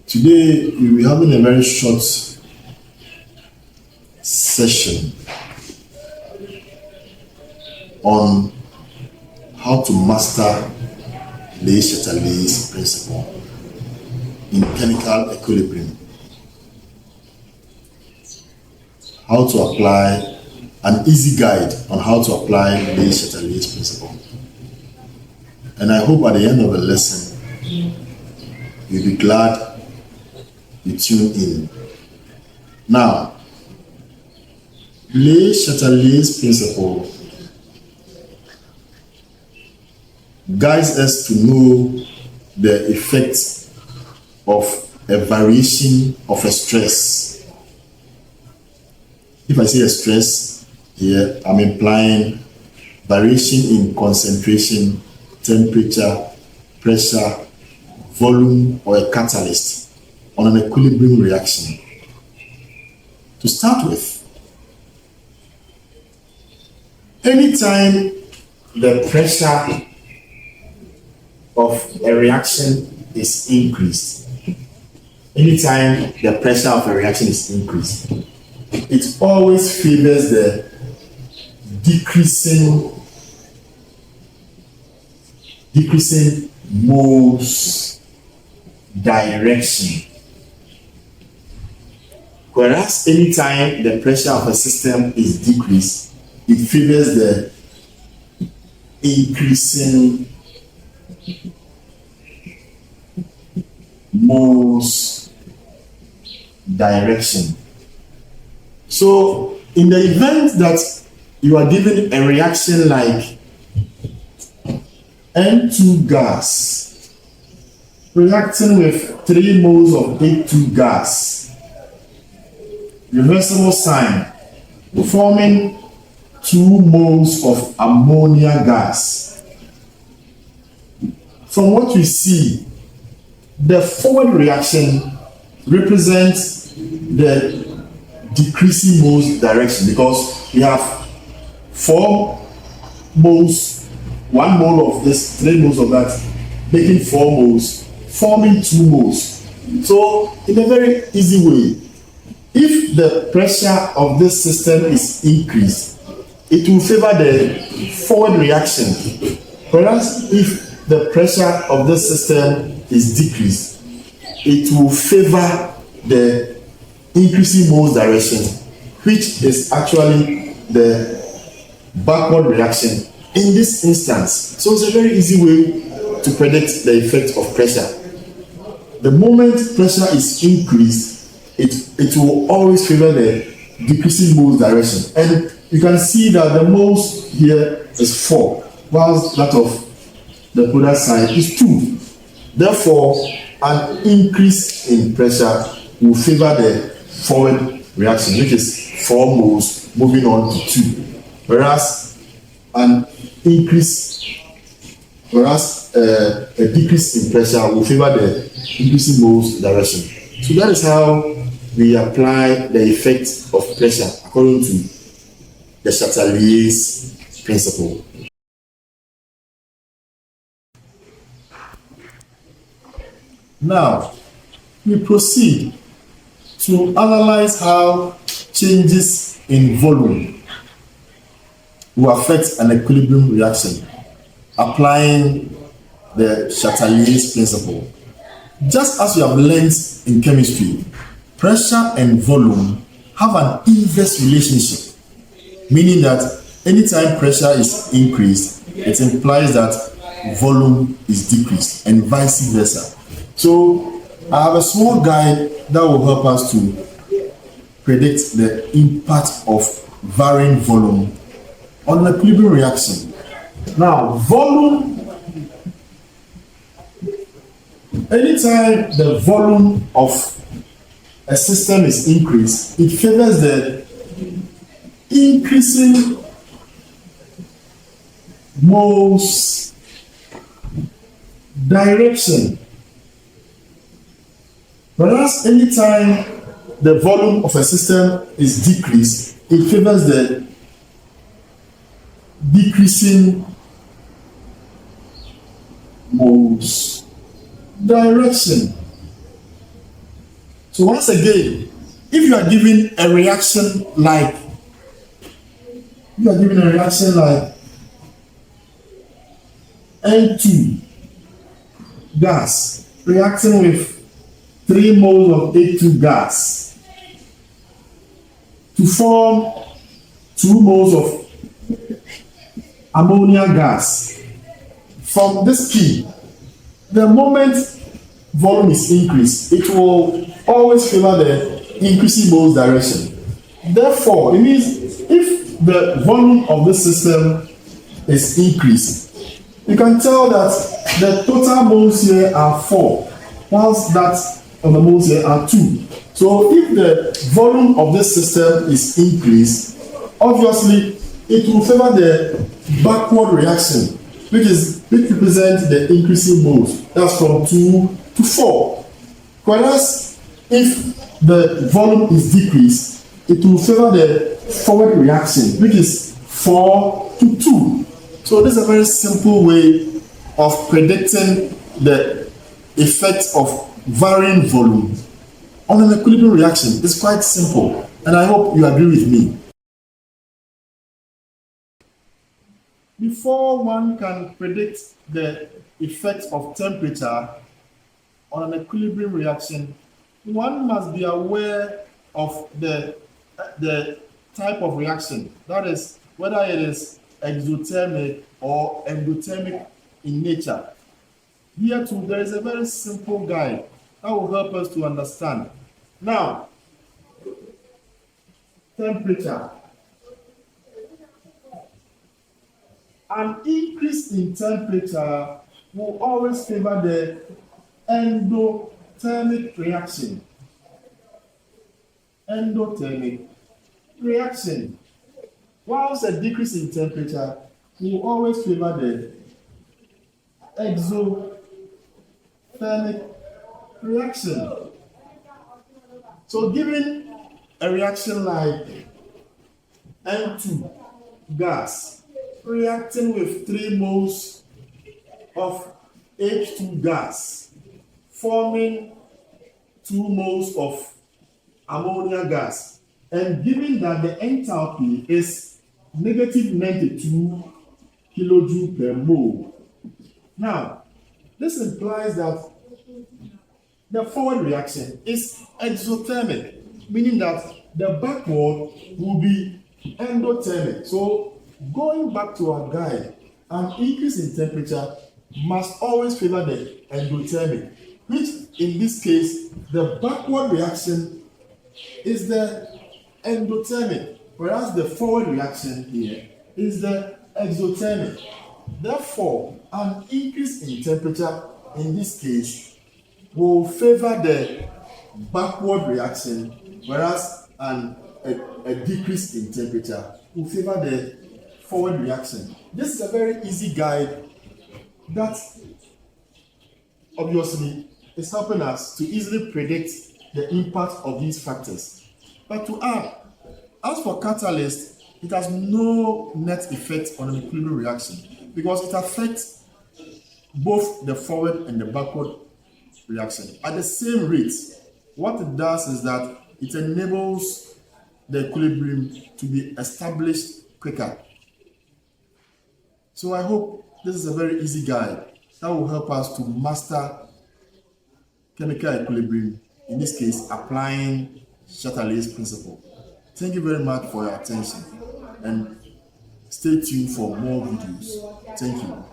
Today we'll be having a very short session on how to master Chatellier's principle in chemical equilibrium. How to apply an easy guide on how to apply Chatellier's principle. And I hope at the end of the lesson you'll be glad you tune in. Now, Chatellier's principle guides us to know the effect of a variation of a stress. If I say a stress here, I'm implying variation in concentration, temperature, pressure, volume, or a catalyst on an equilibrium reaction. To start with, anytime the pressure of a reaction is increased, it always favors the decreasing moles direction. Whereas anytime the pressure of a system is decreased, it favors the increasing moles direction. So in the event that you are given a reaction like N2 gas reacting with 3 moles of H2 gas, reversible sign, forming 2 moles of ammonia gas. From what we see, the forward reaction represents the decreasing moles direction, because we have 4 moles, 1 mole of this, 3 moles of that, making 4 moles, forming 2 moles. So in a very easy way, if the pressure of this system is increased, it will favor the forward reaction. Whereas if the pressure of this system is decreased, it will favor the increasing moles direction, which is actually the backward reaction in this instance. So it's a very easy way to predict the effect of pressure. The moment pressure is increased, it will always favor the decreasing moles direction. And you can see that the moles here is 4, whilst that of the product side is 2. Therefore, an increase in pressure will favor the forward reaction, which is 4 moles moving on to 2. Whereas a decrease in pressure will favor the increasing moles direction. So that is how we apply the effect of pressure according to the Chatellier's principle. Now, we proceed to analyze how changes in volume will affect an equilibrium reaction, applying the Chatellier's principle. Just as we have learned in chemistry, pressure and volume have an inverse relationship, meaning that anytime pressure is increased, it implies that volume is decreased, and vice versa. So I have a small guide that will help us to predict the impact of varying volume on an equilibrium reaction. Now, volume, anytime the volume of a system is increased, it favors the increasing moles direction. Whereas anytime the volume of a system is decreased, it favors the decreasing moles direction. So once again, if you are given a reaction like N2 gas reacting with 3 moles of A2 gas to form 2 moles of ammonia gas. From this key, the moment volume is increased, it will always favor the increasing moles direction. Therefore, it means if the volume of the system is increased, you can tell that the total moles here are 4, whilst that of the moles here are 2. So if the volume of this system is increased, obviously it will favor the backward reaction, which represents the increasing moles. That's from 2 to 4. Whereas if the volume is decreased, it will favor the forward reaction, which is 4 to 2. So this is a very simple way of predicting the effect of varying volume on an equilibrium reaction. It's quite simple, and I hope you agree with me. Before one can predict the effect of temperature on an equilibrium reaction, one must be aware of the type of reaction. That is, whether it is exothermic or endothermic in nature. Here too, there is a very simple guide that will help us to understand. Now, temperature. An increase in temperature will always favor the endothermic reaction. Endothermic reaction. Whilst a decrease in temperature will always favor the exothermic reaction. So given a reaction like N2 gas reacting with 3 moles of H2 gas, forming 2 moles of ammonia gas, and given that the enthalpy is negative 92 kilojoule per mole. Now, this implies that the forward reaction is exothermic, meaning that the backward will be endothermic. So, going back to our guide, an increase in temperature must always favor the endothermic, which in this case, the backward reaction is the endothermic, whereas the forward reaction here is the exothermic. Therefore, an increase in temperature in this case will favor the backward reaction, whereas a decrease in temperature will favor the forward reaction. This is a very easy guide that obviously is helping us to easily predict the impact of these factors. But to add, as for catalyst, it has no net effect on an equilibrium reaction because it affects both the forward and the backward reaction at the same rate. What it does is that it enables the equilibrium to be established quicker. So I hope this is a very easy guide that will help us to master chemical equilibrium, in this case applying Chatelier's principle. Thank you very much for your attention and stay tuned for more videos. Thank you.